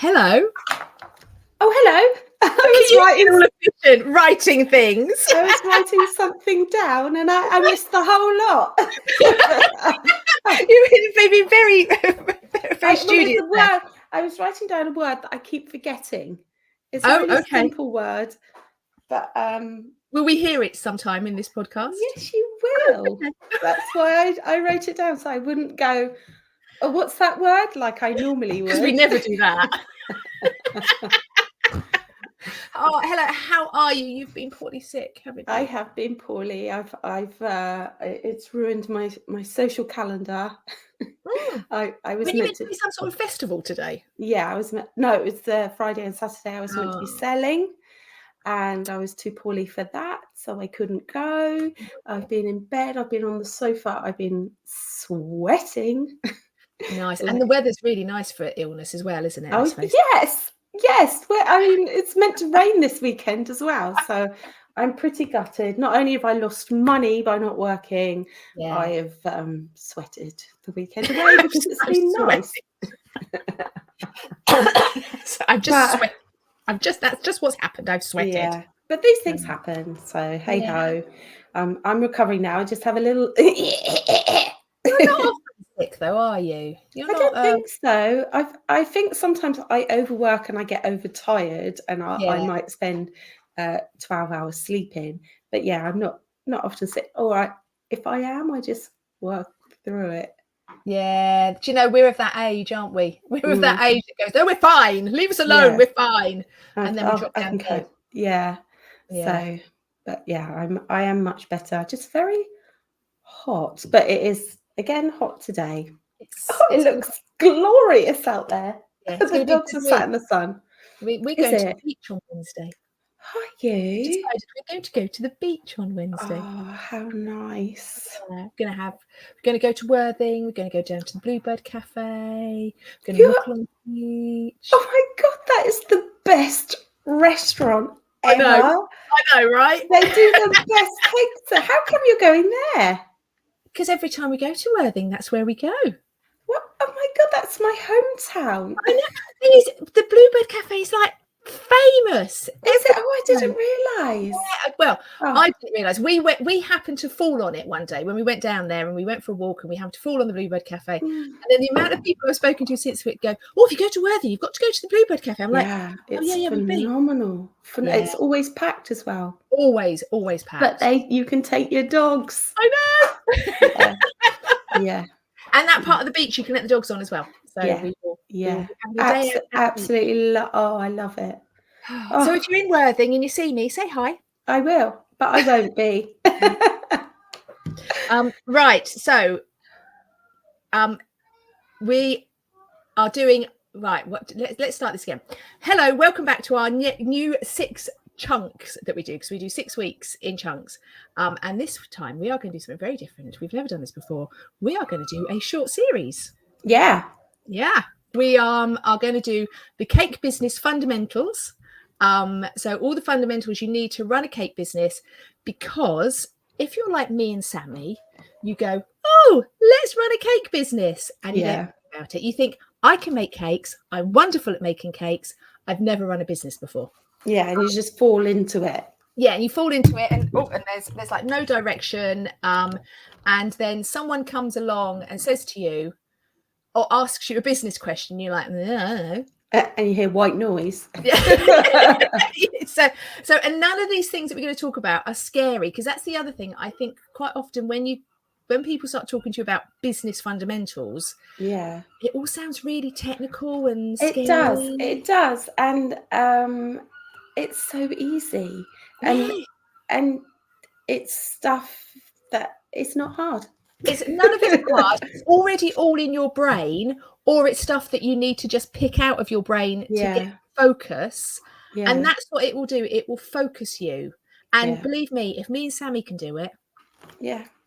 Hello. Oh, hello. Writing things. I was writing something down and I missed the whole lot. You've been very studious. I was writing down a word that I keep forgetting. It's Oh, a really okay. simple word, but will we hear it sometime in this podcast? Yes, you will. Okay. That's why I wrote it down so I wouldn't go, oh, what's that word? Like I normally would. Because we never do that. Oh, hello. How are you? You've been poorly sick, haven't you? I have been poorly. It's ruined my social calendar. I was meant to be some sort of festival today. Yeah, it was the Friday and Saturday I was meant to be selling, and I was too poorly for that, so I couldn't go. I've been in bed, I've been on the sofa, I've been sweating. Nice. And the weather's really nice for illness as well, isn't it? Oh, yes. It's meant to rain this weekend as well, so I'm pretty gutted. Not only have I lost money by not working, I have sweated the weekend away because it's been nice. So that's just what's happened. I've sweated. Yeah, but these things happen. So hey ho, I'm recovering now. I just have a little. You're not often sick though, are you? I don't think so. I think sometimes I overwork and I get overtired, and I might spend 12 hours sleeping. But yeah, I'm not often sick. All right, if I am, I just work through it. Yeah, do you know, we're of that age, aren't we? We're of that age that goes, no, we're fine. Leave us alone. We're fine. And then we drop down dead. Yeah. So, but yeah, I am much better. Just very hot, but it is again hot today. It looks glorious out there. Yeah, the dogs are sat in the sun. We're going to the beach on Wednesday. Are you? Decided we're going to go to the beach on Wednesday. Oh, how nice! We're going to go to Worthing. We're going to go down to the Bluebird Cafe. We're going to walk along the beach. Oh my god, that is the best restaurant ever! I know, right? They do the best cakes. How come you're going there? Because every time we go to Worthing, that's where we go. What? Oh my god, that's my hometown. I know. The Bluebird Cafe is like famous. Is it? Oh, I didn't realise. Yeah, well, I didn't realise. We happened to fall on it one day when we went down there, and we went for a walk, and we happened to fall on the Bluebird Cafe. And then the amount of people I've spoken to since we go, oh, if you go to Worthing, you've got to go to the Bluebird Cafe. I'm like, it's phenomenal. It's always packed as well. Always packed. But you can take your dogs. I know. Yeah. And that part of the beach you can let the dogs on as well. So absolutely. I love it. So if you're in Worthing and you see me, say hi. I will, but I won't be. Right. So we are doing let's start this again. Hello, welcome back to our new 6 chunks that we do, because we do 6 weeks in chunks, and this time we are going to do something very different. We've never done this before. We are going to do a short series. We are going to do the cake business fundamentals, so all the fundamentals you need to run a cake business, because if you're like me and Sammy, you go, oh, let's run a cake business, and you don't think about it. You think, I can make cakes, I'm wonderful at making cakes, I've never run a business before. Yeah, and you just fall into it. Yeah, and you fall into it, and there's like no direction. And then someone comes along and says to you, or asks you a business question, you're like, no, I don't know. And you hear white noise. So and none of these things that we're going to talk about are scary, because that's the other thing. I think quite often when people start talking to you about business fundamentals, it all sounds really technical and scary. It does, and it's so easy, and it's stuff that it's not hard. It's none of it's hard. It's already all in your brain, or it's stuff that you need to just pick out of your brain to get focus. And that's what it will do. It will focus you. And believe me, if me and Sammy can do it,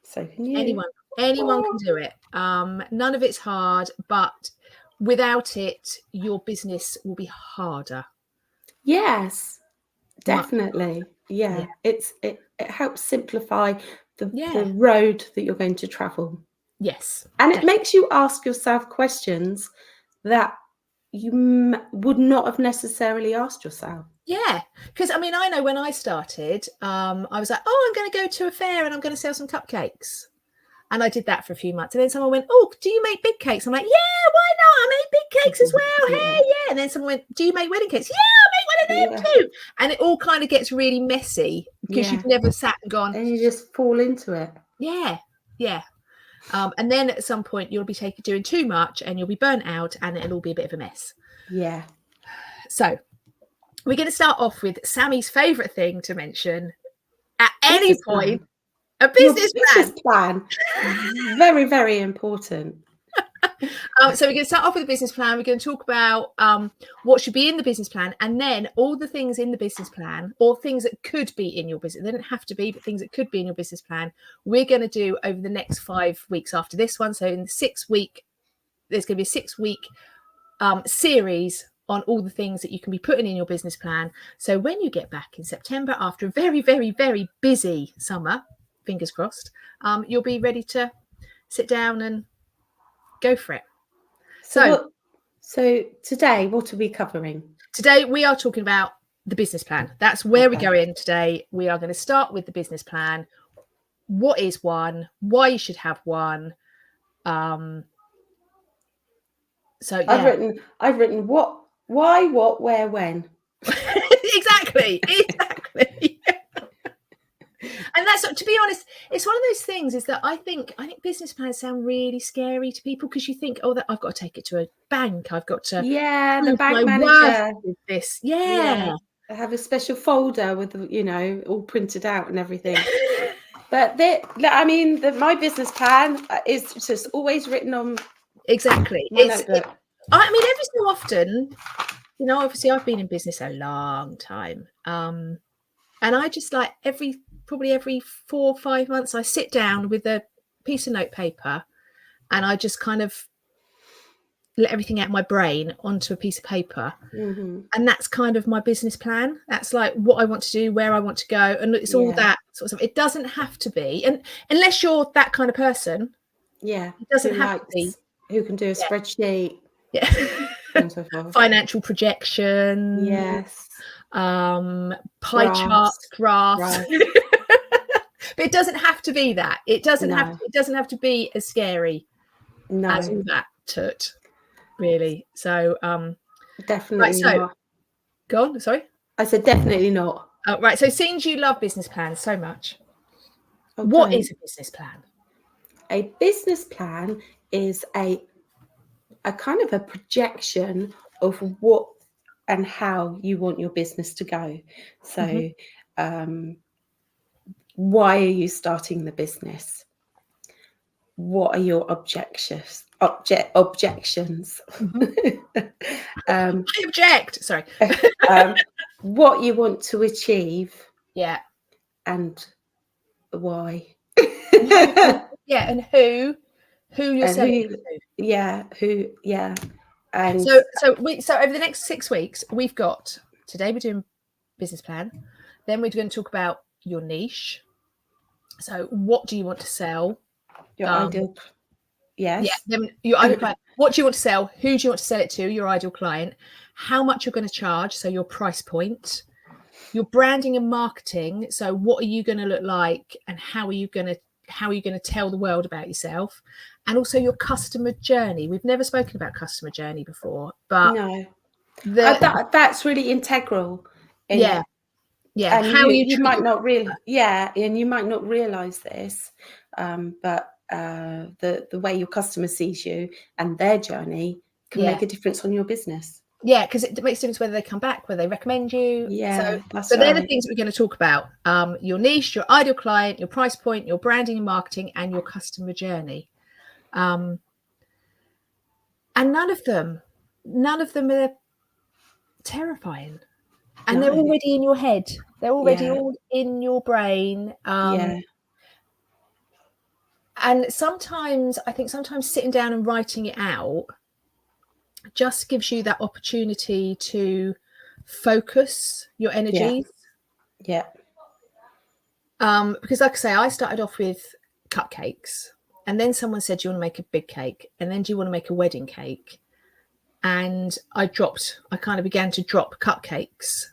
so can you. Anyone can do it. None of it's hard, but without it, your business will be harder. Yes, definitely. It helps simplify the road that you're going to travel. Yes. And it makes you ask yourself questions that would not have necessarily asked yourself. Yeah, because I mean, I know when I started, I was like, oh, I'm going to go to a fair and I'm going to sell some cupcakes. And I did that for a few months. And then someone went, oh, do you make big cakes? I'm like, yeah, why not? I make big cakes as well. Yeah. Hey, yeah. And then someone went, do you make wedding cakes? Yeah, I make one of them too. And it all kind of gets really messy because you've never sat and gone. And you just fall into it. Yeah, yeah. And then at some point you'll be doing too much and you'll be burnt out and it'll all be a bit of a mess. Yeah. So we're going to start off with Sammy's favourite thing to mention at any point. A business plan. Very, very important. So we're going to start off with a business plan. We're going to talk about what should be in the business plan, and then all the things in the business plan, or things that could be in your business. They don't have to be, but things that could be in your business plan, we're going to do over the next 5 weeks after this one. So in the 6 week, there's going to be a 6 week series on all the things that you can be putting in your business plan. So when you get back in September, after a very, very, very busy summer, fingers crossed, you'll be ready to sit down and go for it. So today, what are we covering? Today we are talking about the business plan. That's where we go in today. We are going to start with the business plan. What is one? Why you should have one? So yeah. I've written what, why, what, where, when. Exactly. And that's, to be honest, it's one of those things is that I think business plans sound really scary to people because you think, oh, that I've got to take it to a bank. I've got to the bank manager with this. Yeah. I have a special folder with all printed out and everything. But my business plan is just always written on. Exactly. Every so often, obviously I've been in business a long time. And I just like probably every 4 or 5 months, I sit down with a piece of notepaper and I just kind of let everything out of my brain onto a piece of paper. Mm-hmm. And that's kind of my business plan. That's like what I want to do, where I want to go. And it's all that sort of stuff. It doesn't have to be. And unless you're that kind of person. Yeah. It doesn't have to be. Who can do a spreadsheet. Yeah. And so forth. Financial projection. Yes. Pie charts, graphs. But it doesn't have to be that. It doesn't have to be as scary as all that tut, really. So definitely not. Go on, sorry. I said definitely not. Right. So since you love business plans so much, what is a business plan? A business plan is a kind of a projection of what and how you want your business to go. So why are you starting the business? What are your objections? I object. Sorry. What you want to achieve. Yeah. And why. Yeah, and who you're selling to. Yeah, who. Yeah. And so over the next 6 weeks, we've got, today we're doing business plan. Then we're going to talk about your niche. So what do you want to sell? Your ideal. Yes. Yeah. Then your ideal client. What do you want to sell? Who do you want to sell it to? Your ideal client. How much you're going to charge? So your price point. Your branding and marketing. So what are you going to look like, and how are you going to tell the world about yourself? And also your customer journey. We've never spoken about customer journey before, but no, that's really integral. Yeah. And how you might not really. Yeah, and you might not realize this, but the way your customer sees you and their journey can make a difference on your business. Yeah, because it makes a difference whether they come back, whether they recommend you. Yeah, so they're the things that we're going to talk about. Your niche, your ideal client, your price point, your branding and marketing, and your customer journey. And none of them are terrifying. And they're already in your head. They're already all in your brain. And sometimes sitting down and writing it out just gives you that opportunity to focus your energies. Yeah. Because like I say, I started off with cupcakes, and then someone said, do you want to make a big cake? And then do you want to make a wedding cake? and I kind of began to drop cupcakes.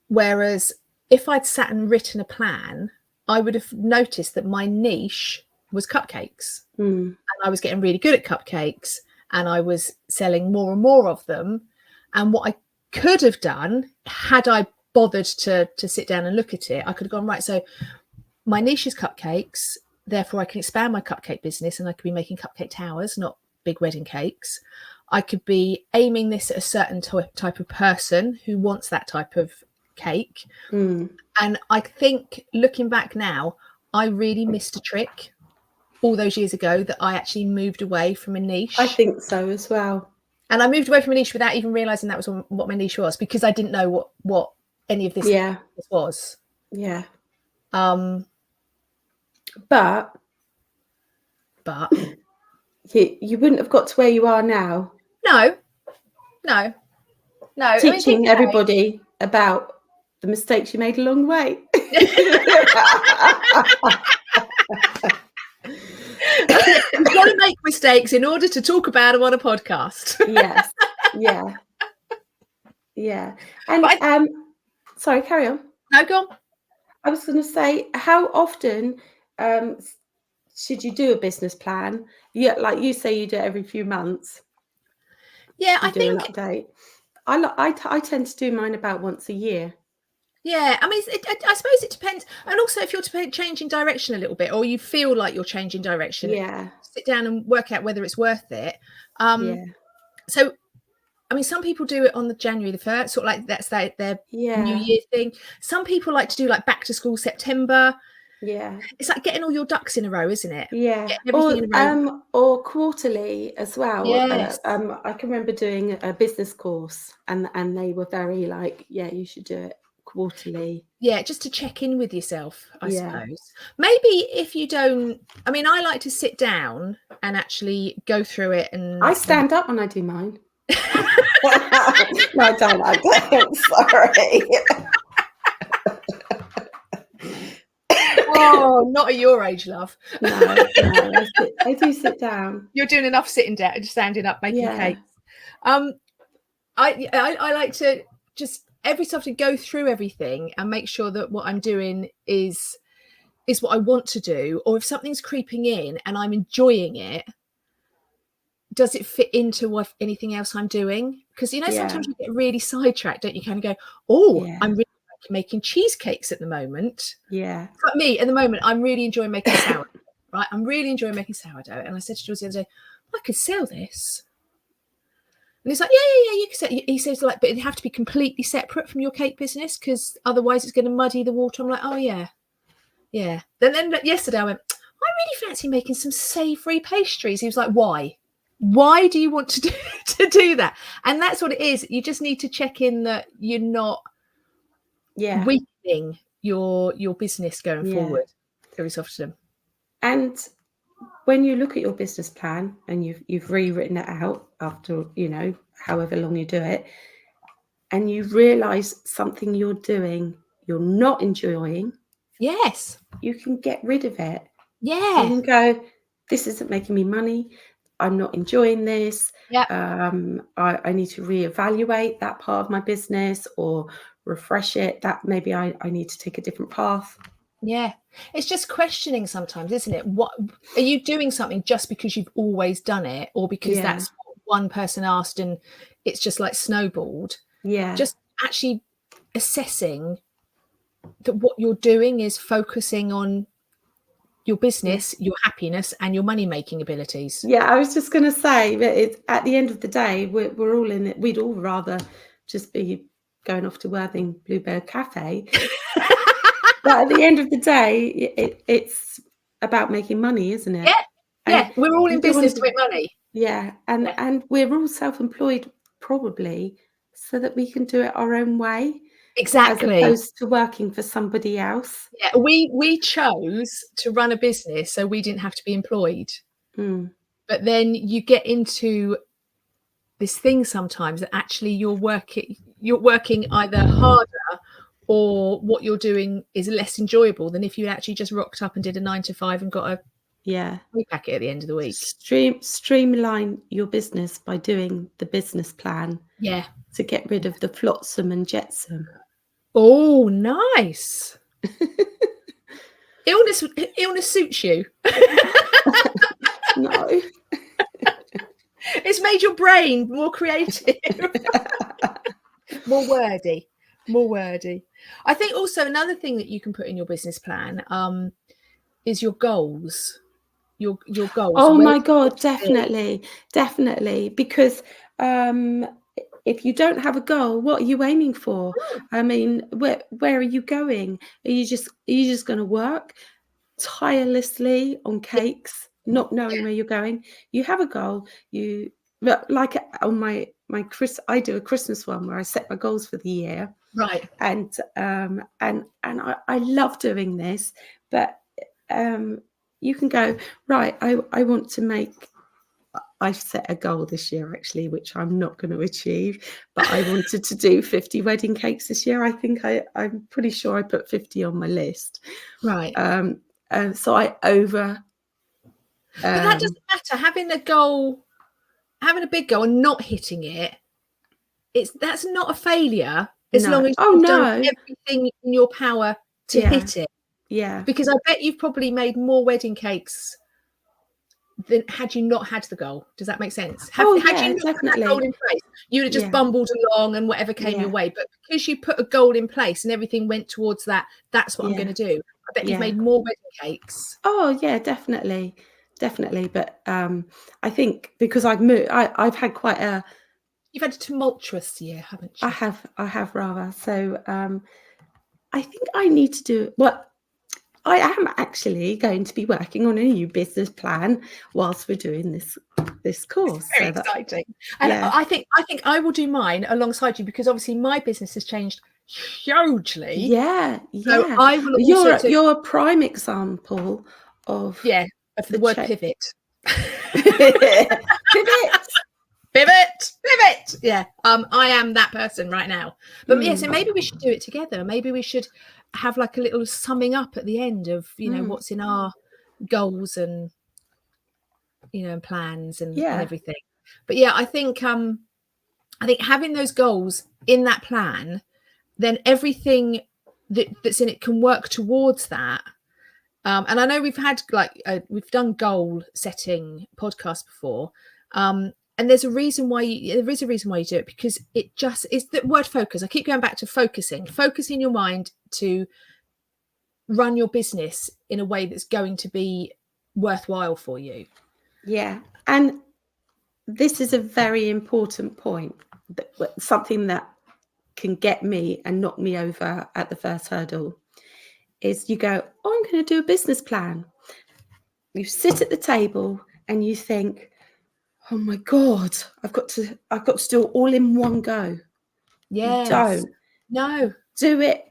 Whereas if I'd sat and written a plan, I would have noticed that my niche was cupcakes. And I was getting really good at cupcakes, and I was selling more and more of them. And what I could have done, had I bothered to sit down and look at it, I could have gone, right, so my niche is cupcakes, therefore I can expand my cupcake business, and I could be making cupcake towers, not big wedding cakes. I could be aiming this at a certain type of person who wants that type of cake. And I think, looking back now, I really missed a trick all those years ago, that I actually moved away from a niche. I think so as well. And I moved away from a niche without even realizing that was what my niche was, because I didn't know what any of this was. Yeah. But you wouldn't have got to where you are now. No. Teaching everybody about the mistakes you made along the way. You've got to make mistakes in order to talk about them on a podcast. Yes. Yeah. And sorry, carry on. No, go on. I was going to say, how often should you do a business plan? Yeah, like you say, you do it every few months. Yeah, I think an update. I tend to do mine about once a year. Yeah, I mean, I suppose it depends. And also, if you're changing direction a little bit, or you feel like you're changing direction, sit down and work out whether it's worth it. So, I mean, some people do it on the January the 1st, sort of like that's their New Year thing. Some people like to do like back to school September. Yeah, it's like getting all your ducks in a row, isn't it? Yeah, or quarterly as well. Yes. I can remember doing a business course, and they were very like, yeah, you should do it quarterly. Yeah, just to check in with yourself, I suppose. Maybe if you don't, I mean, I like to sit down and actually go through it, and I stand up when I do mine. No, I don't. Sorry. Oh, not at your age, love. No, I do sit down. You're doing enough sitting down and standing up making cakes. I like to just every so often go through everything and make sure that what I'm doing is what I want to do, or if something's creeping in and I'm enjoying it, does it fit into anything else I'm doing? Because sometimes you get really sidetracked, don't you? Kind of go, I'm really making cheesecakes at the moment. Yeah, like me at the moment, I'm really enjoying making sourdough. Right, I'm really enjoying making sourdough, and I said to Jules the other day, I could sell this. And he's like, yeah, you can sell. He says, like, but it'd have to be completely separate from your cake business, because otherwise it's going to muddy the water. I'm like, oh yeah. Then yesterday I went, I really fancy making some savoury pastries. He was like, why? Why do you want to do that? And that's what it is. You just need to check in that you're not weakening your business going forward every so often. And when you look at your business plan and you've rewritten it out after however long you do it, and you realize something you're doing you're not enjoying, you can get rid of it. You can go, this isn't making me money, I'm not enjoying this. I need to reevaluate that part of my business or refresh it, that maybe I need to take a different path. It's just questioning sometimes, isn't it? What are you doing something just because you've always done it, or because that's what one person asked and it's just like snowballed? Just actually assessing that what you're doing is focusing on your business, your happiness, and your money making abilities. I was just going to say that it's, at the end of the day, we're all in it. We'd all rather just be going off to Worthing Bluebird Cafe. But at the end of the day, it's about making money, isn't it? We're all in business to make money. And we're all self-employed probably so that we can do it our own way. Exactly. As opposed to working for somebody else. We chose to run a business so we didn't have to be employed. But then you get into this thing sometimes that actually you're working either harder, or what you're doing is less enjoyable than if you actually just rocked up and did a 9 to 5 and got Yeah. pay packet at the end of the week. Streamline your business by doing the business plan. Yeah. To get rid of the flotsam and jetsam. Oh, nice. Illness suits you. No. It's made your brain more creative. More wordy. I think also another thing that you can put in your business plan is your goals. Your goals. Oh my God, definitely. Because if you don't have a goal, what are you aiming for? I mean, where are you going? Are you just going to work tirelessly on cakes, not knowing where you're going? You have a goal. Like on my I do a Christmas one where I set my goals for the year. Right. And I love doing this, but you can go, right, I want to make, I've set a goal this year actually, which I'm not going to achieve, but I wanted to do 50 wedding cakes this year. I think I'm pretty sure I put 50 on my list. Right. So I but that doesn't matter. Having a big goal and not hitting it, that's not a failure as long as you've done everything in your power to hit it. Yeah. Because I bet you've probably made more wedding cakes than had you not had the goal. Does that make sense? Had you not had that goal in place, you would have just bumbled along and whatever came your way. But because you put a goal in place and everything went towards that, that's what I'm going to do. I bet you've made more wedding cakes. Oh yeah, definitely. But I think because I've moved, I've had quite a. You've had a tumultuous year, haven't you? I have rather. So I think I need to do well. I am actually going to be working on a new business plan whilst we're doing this course. It's very exciting. And I think I will do mine alongside you because obviously my business has changed hugely. Yeah. So I will also you're a prime example of the word pivot. Pivot. Yeah. I am that person right now. But so maybe we should do it together. Maybe we should have like a little summing up at the end of what's in our goals and and plans and everything. But I think having those goals in that plan, then everything that's in it can work towards that. And I know we've had we've done goal setting podcasts before. And there's a reason why you do it, because it just is the word focus. I keep going back to focusing your mind to run your business in a way that's going to be worthwhile for you. Yeah. And this is a very important point, something that can get me and knock me over at the first hurdle is you go, I'm going to do a business plan. You sit at the table and you think, oh my God, I've got to do it all in one go. Yes. Don't. No. Do it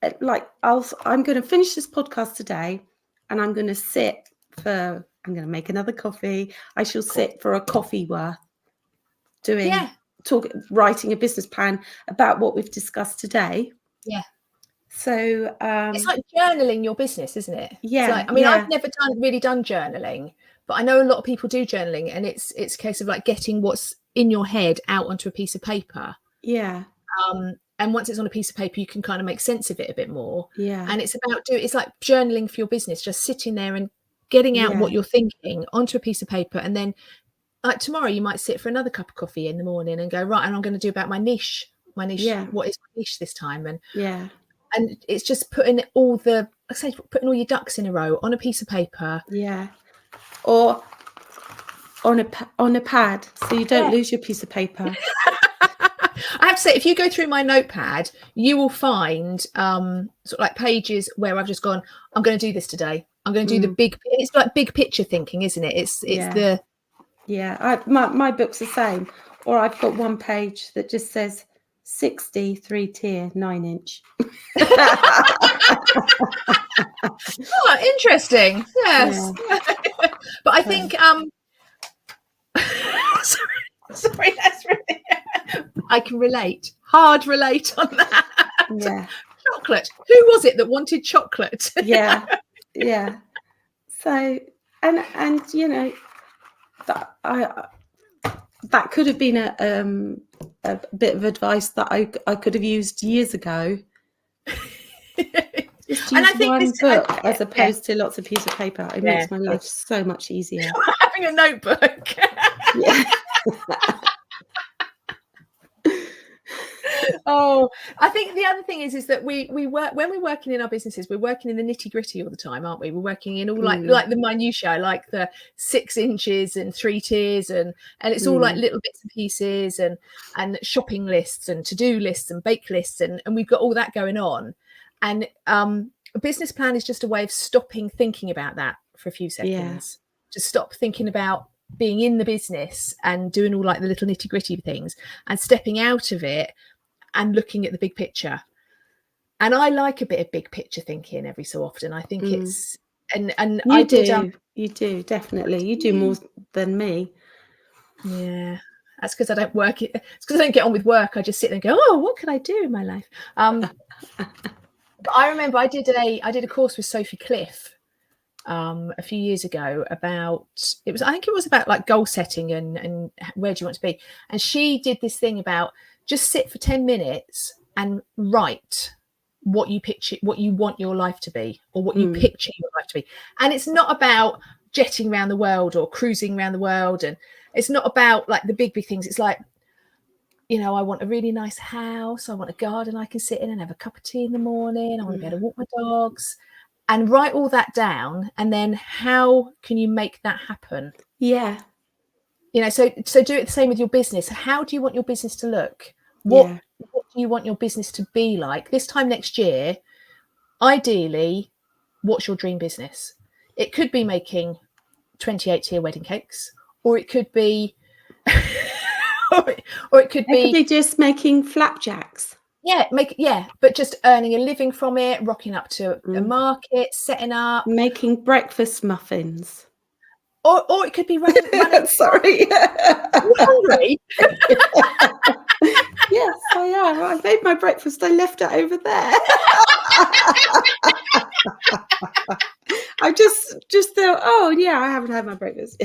I'm going to finish this podcast today and I'm going to make another coffee. I shall sit for a coffee worth writing a business plan about what we've discussed today. Yeah. So it's like journaling your business, isn't it? Yeah. I've never really done journaling, but I know a lot of people do journaling, and it's a case of like getting what's in your head out onto a piece of paper. Yeah. And once it's on a piece of paper, you can kind of make sense of it a bit more. Yeah. And it's like journaling for your business, just sitting there and getting out what you're thinking onto a piece of paper. And then like tomorrow, you might sit for another cup of coffee in the morning and go, right, and I'm going to do about my niche. What is my niche this time? And it's just putting all your ducks in a row on a piece of paper. Yeah. Or on a pad, so you don't lose your piece of paper. I have to say, if you go through my notepad, you will find sort of like pages where I've just gone, I'm going to do this today. I'm going to do it's like big picture thinking, isn't it? It's my book's the same. Or I've got one page that just says 60 3-tier 9-inch. Oh, interesting. Yes. Yeah. But I think sorry, that's really I can hard relate on that. Yeah. Chocolate. Who was it that wanted chocolate? Yeah. So And you know, that could have been a bit of advice that I could have used years ago. Just use one book as opposed to lots of pieces of paper. It makes my life so much easier. Having a notebook. Yeah. Oh, I think the other thing is that we work, when we're working in our businesses, we're working in the nitty gritty all the time, aren't we? We're working in all like the minutiae, like the 6 inches and 3 tiers, and it's all like little bits and pieces, and shopping lists and to-do lists and bake lists, and we've got all that going on. And a business plan is just a way of stopping thinking about that for a few seconds. Just stop thinking about being in the business and doing all like the little nitty gritty things, and stepping out of it and looking at the big picture. And I like a bit of big picture thinking every so often. I think it's and you do definitely. You do more than me. Yeah, that's because I don't work. It's because I don't get on with work. I just sit there and go, oh, what can I do in my life? But I remember I did a course with Sophie Cliff a few years ago about, I think it was about like goal setting and where do you want to be. And she did this thing about just sit for 10 minutes and write what you picture, what you want your life to be, or what you picture your life to be. And it's not about jetting around the world or cruising around the world. And it's not about like the big things. It's like, you know, I want a really nice house. I want a garden I can sit in and have a cup of tea in the morning. I want to be able to walk my dogs, and write all that down. And then how can you make that happen? Yeah. You know, so do it the same with your business. How do you want your business to look? What do you want your business to be like this time next year? Ideally, what's your dream business? It could be making 28-tier wedding cakes, or it could be or it could be just making flapjacks. But just earning a living from it, rocking up to a market, setting up, making breakfast muffins. Or it could be running. Sorry. Are you hungry? Yes, I am. I made my breakfast. I left it over there. I just thought, oh yeah, I haven't had my breakfast.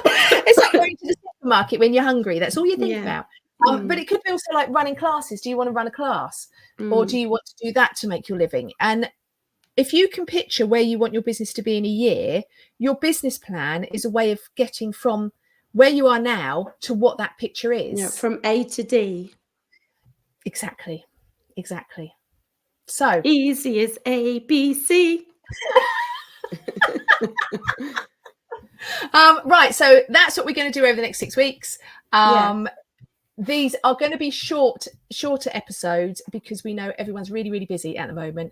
It's like going to the supermarket when you're hungry. That's all you think about. But it could be also like running classes. Do you want to run a class, or do you want to do that to make your living? And if you can picture where you want your business to be in a year, your business plan is a way of getting from where you are now to what that picture is. Yeah, from A to D. Exactly. So easy as A, B, C. Right. So that's what we're going to do over the next 6 weeks. These are going to be shorter episodes because we know everyone's really, really busy at the moment.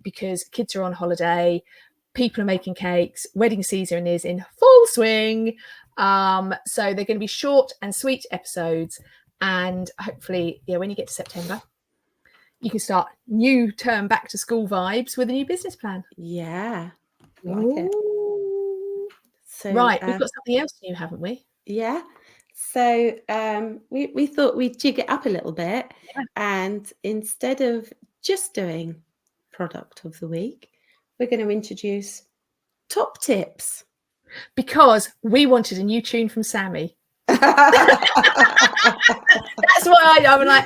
Because kids are on holiday, people are making cakes, wedding season is in full swing. So they're going to be short and sweet episodes. And hopefully, when you get to September, you can start new term back to school vibes with a new business plan. Yeah. Like it. So, right. We've got something else new, haven't we? Yeah. So we thought we'd jig it up a little bit. Yeah. And instead of just doing product of the week, we're going to introduce top tips, because we wanted a new tune from Sammy. That's why I'm like,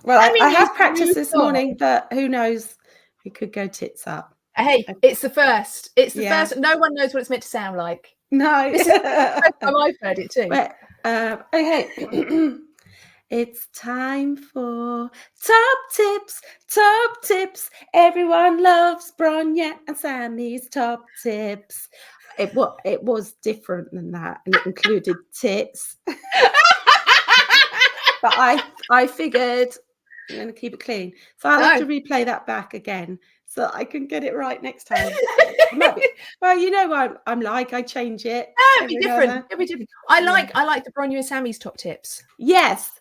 well, I have practiced this morning, but who knows, we could go tits up. Hey, it's the first. First. No one knows what it's meant to sound like. No, this is the first time I've heard it too. But, okay. It's time for top tips. Everyone loves Bronya and Sammy's top tips. It was different than that, and it included tits. But I figured I'm going to keep it clean, so I'll have to replay that back again so that I can get it right next time. Well, you know what I'm like. I change it. It'll be different. I like the Bronya and Sammy's top tips. Yes.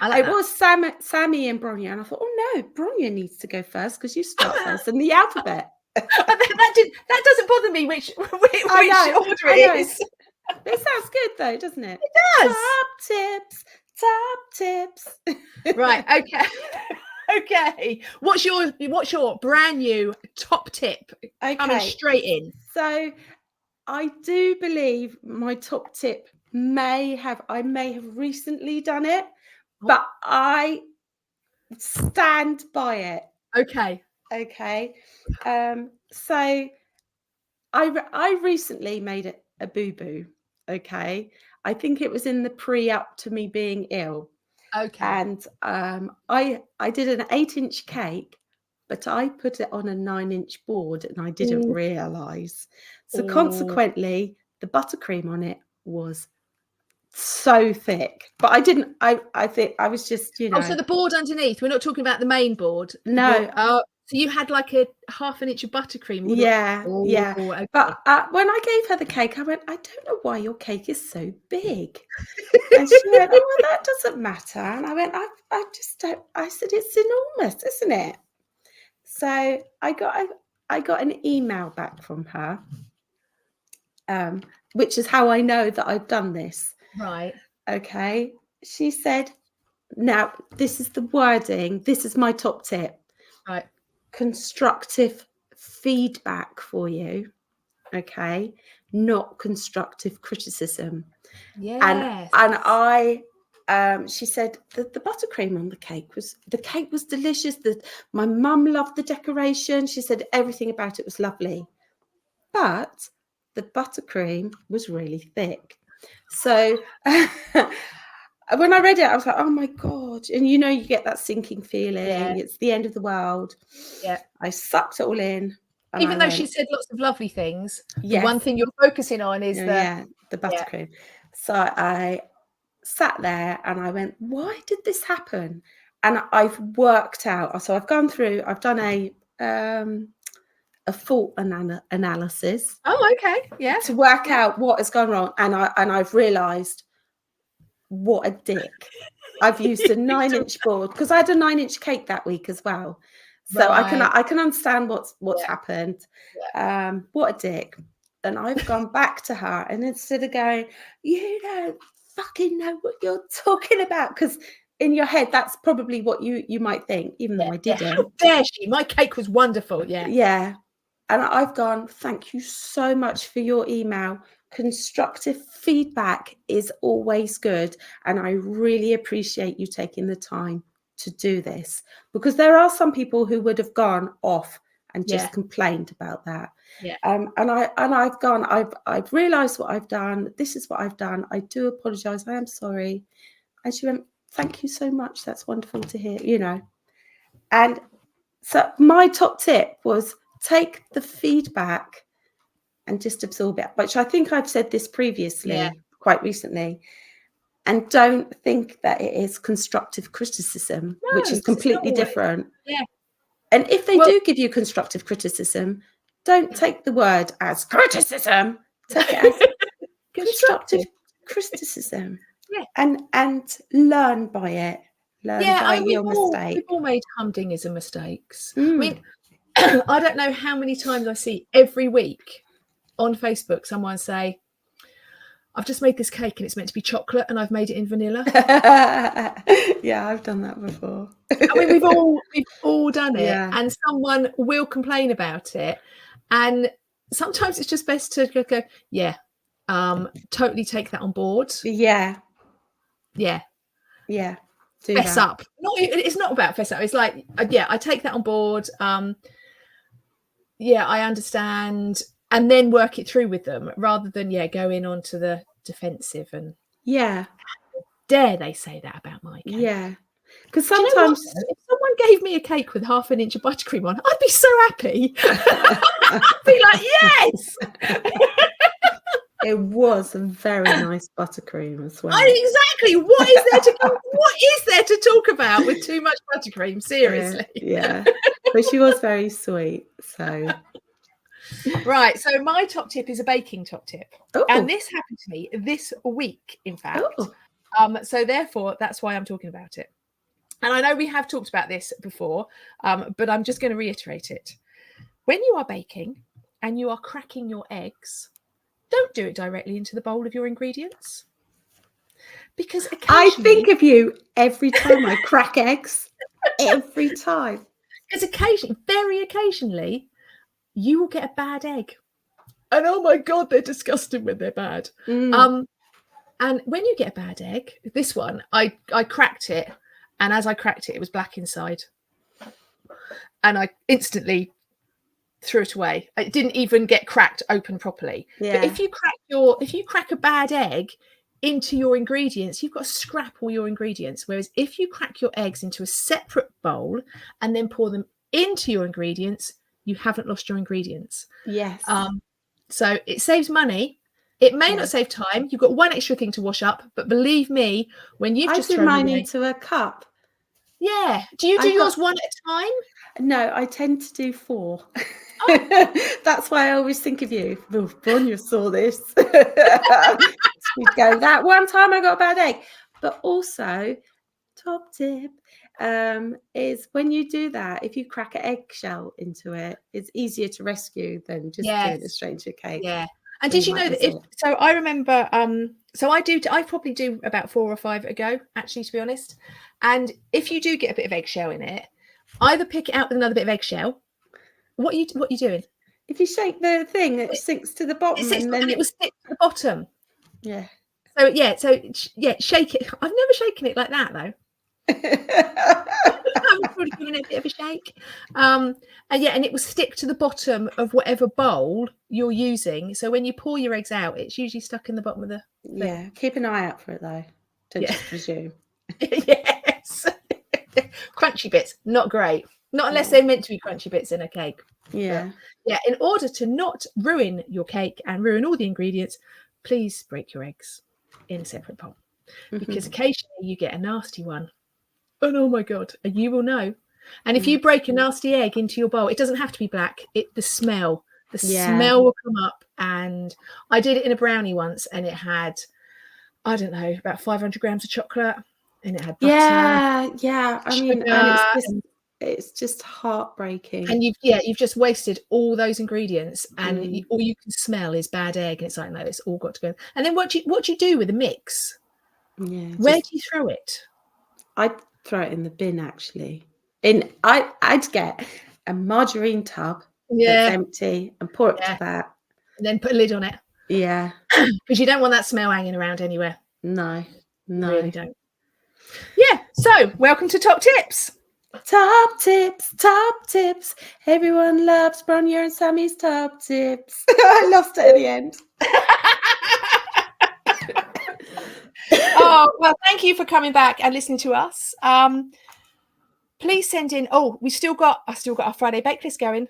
It was Sammy and Bronya, and I thought, oh no, Bronya needs to go first because you start first in the alphabet. that doesn't bother me which order it is. It sounds good though, doesn't it? It does. Top tips. Right. Okay. Okay. What's your brand new top tip coming straight in? So I do believe my top tip I may have recently done it, but I stand by it. Okay. So I recently made a boo-boo. Okay. I think it was in the pre-up to me being ill. Okay. And I did an 8-inch cake, but I put it on a 9-inch board and I didn't realise. So consequently, the buttercream on it was so thick. But I didn't. I think I was just, you know. Oh, so the board underneath. We're not talking about the main board. No. So you had like a 1/2 inch of buttercream. Yeah. Okay. But when I gave her the cake, I went, I don't know why your cake is so big. And she went, oh, well, that doesn't matter. And I went, I just don't. I said, it's enormous, isn't it? So I got an email back from her, which is how I know that I've done this. Right. Okay. She said, now this is the wording. This is my top tip. Right. Constructive feedback for you. Okay. Not constructive criticism. Yes. And I she said that the buttercream on the cake was delicious. My mum loved the decoration. She said everything about it was lovely, but the buttercream was really thick. So when I read it, I was like, oh my God. And you get that sinking feeling. Yeah. It's the end of the world. Yeah. I sucked it all in. Even though she said lots of lovely things, the one thing you're focusing on is the buttercream. Yeah. So I sat there and I went, why did this happen? And I've worked out. So I've gone through, I've done a fault analysis. Oh, okay. Yeah. To work out what has gone wrong. And I've realised what a dick. I've used a 9-inch board because I had a 9-inch cake that week as well. So right. I can understand what's happened. Yeah. What a dick. And I've gone back to her, and instead of going, you don't fucking know what you're talking about, because in your head that's probably what you might think, even though I didn't. Yeah. How dare she? My cake was wonderful. Yeah. And I've gone, thank you so much for your email. Constructive feedback is always good, and I really appreciate you taking the time to do this, because there are some people who would have gone off and just complained about that. Yeah. And I've realized what I've done. This is what I've done. I do apologize. I am sorry. And she went, thank you so much. That's wonderful to hear, And so my top tip was take the feedback and just absorb it, which I think I've said this previously, quite recently. And don't think that it is constructive criticism, which is completely different. Yeah. And if they do give you constructive criticism, don't take the word as criticism. Take it as constructive criticism. Yeah. And learn by it. Learn by your mistake. We've all made humdingers and mistakes. I mean, I don't know how many times I see every week on Facebook someone say, I've just made this cake and it's meant to be chocolate and I've made it in vanilla. Yeah, I've done that before. I mean, we've all done it, and someone will complain about it. And sometimes it's just best to go, totally take that on board. Yeah. Fess up. It's not about fess up. It's like, I take that on board. I understand. And then work it through with them rather than go in onto the defensive and how dare they say that about my cake? Yeah, because sometimes if someone gave me a cake with 1/2 inch of buttercream on, I'd be so happy. I'd be like, yes. It was a very nice buttercream as well. Exactly. What is there to talk about with too much buttercream? Seriously. Yeah. But she was very sweet. So. Right, so my top tip is a baking top tip. Ooh. And this happened to me this week, in fact. So therefore, that's why I'm talking about it. And I know we have talked about this before, but I'm just going to reiterate it. When you are baking and you are cracking your eggs, don't do it directly into the bowl of your ingredients. Because I think of you every time I crack eggs. Every time. Because very occasionally, you will get a bad egg. And oh my God, they're disgusting when they're bad. And when you get a bad egg, this one, I cracked it. And as I cracked it, it was black inside. And I instantly threw it away. It didn't even get cracked open properly. Yeah. But if you crack a bad egg into your ingredients, you've got to scrap all your ingredients. Whereas if you crack your eggs into a separate bowl and then pour them into your ingredients, you haven't lost your ingredients. Yes. So it saves money. It may not save time. You've got one extra thing to wash up, but believe me, when you've just thrown mine into a cup. Yeah. Do you do yours one at a time? No, I tend to do 4. Oh. That's why I always think of you. Oh, Bronya saw this. We go, that one time I got a bad egg. But also, top tip is when you do that, if you crack an eggshell into it, it's easier to rescue than just doing it straight into a cake. Yeah. And did you know that so I remember, I probably do about 4 or 5 a go, actually, to be honest. And if you do get a bit of eggshell in it, either pick it out with another bit of eggshell. What are you doing? If you shake the thing, it sinks to the bottom. And then it will stick to the bottom. Yeah. So shake it. I've never shaken it like that though. I've probably given it a bit of a shake. And it will stick to the bottom of whatever bowl you're using. So when you pour your eggs out, it's usually stuck in the bottom of the thing. Yeah, keep an eye out for it though. Don't just presume. Yes. Crunchy bits, not great. Not unless they're meant to be crunchy bits in a cake. Yeah. But, in order to not ruin your cake and ruin all the ingredients, please break your eggs in a separate pot. Because occasionally you get a nasty one. And oh my God, you will know. And if you break a nasty egg into your bowl, it doesn't have to be black. The smell will come up. And I did it in a brownie once, and it had, I don't know, about 500 grams of chocolate, and it had butter. Yeah. I mean, and it's just heartbreaking. And you've just wasted all those ingredients, and all you can smell is bad egg. And it's like, no, it's all got to go. And then what do you do with the mix? Yeah. Where do you throw it? I'd throw it in the bin, actually. I'd get a margarine tub that's empty and pour it to that. And then put a lid on it. Yeah. Because you don't want that smell hanging around anywhere. No. You really don't. Yeah. So welcome to Top Tips. Top tips. Everyone loves Bronya and Sammy's top tips. I lost it at the end. Oh, well, thank you for coming back and listening to us. Please send in. Oh, I still got our Friday bake list going.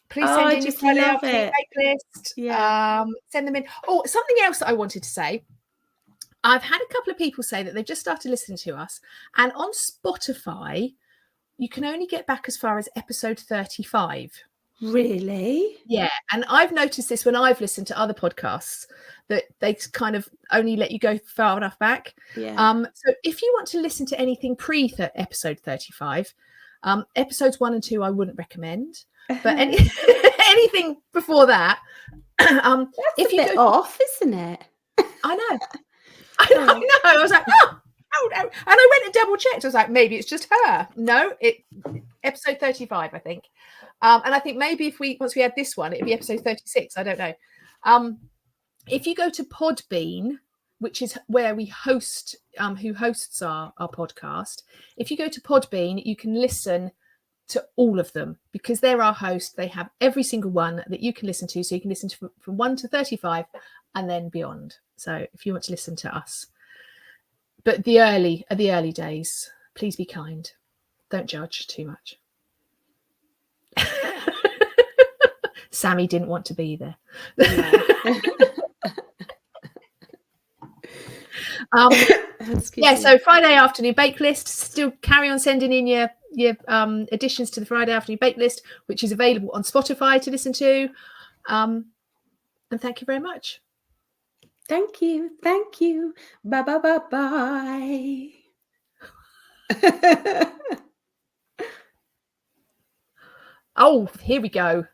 Please send in your Friday afternoon bake list. Yeah. Send them in. Oh, something else that I wanted to say. I've had a couple of people say that they've just started listening to us, and on Spotify, you can only get back as far as episode 35. Really? Yeah. And I've noticed this when I've listened to other podcasts, that they kind of only let you go far enough back. Yeah. So if you want to listen to anything episode 35, episodes 1 and 2, I wouldn't recommend. But anything before that, that's a bit off, isn't it? I know. I was like, oh no. And I went and double checked. I was like, maybe it's just her. No, episode 35, I think. And I think maybe once we had this one, it'd be episode 36. I don't know. If you go to Podbean, which is where we host, who hosts our podcast, if you go to Podbean, you can listen to all of them because they're our host. They have every single one that you can listen to. So you can listen to from 1 to 35 and then beyond. So if you want to listen to us. But the early days, please be kind. Don't judge too much. Sammy didn't want to be there. So Friday afternoon bake list. Still carry on sending in your additions to the Friday afternoon bake list, which is available on Spotify to listen to. And thank you very much. Thank you. Bye. Oh, here we go.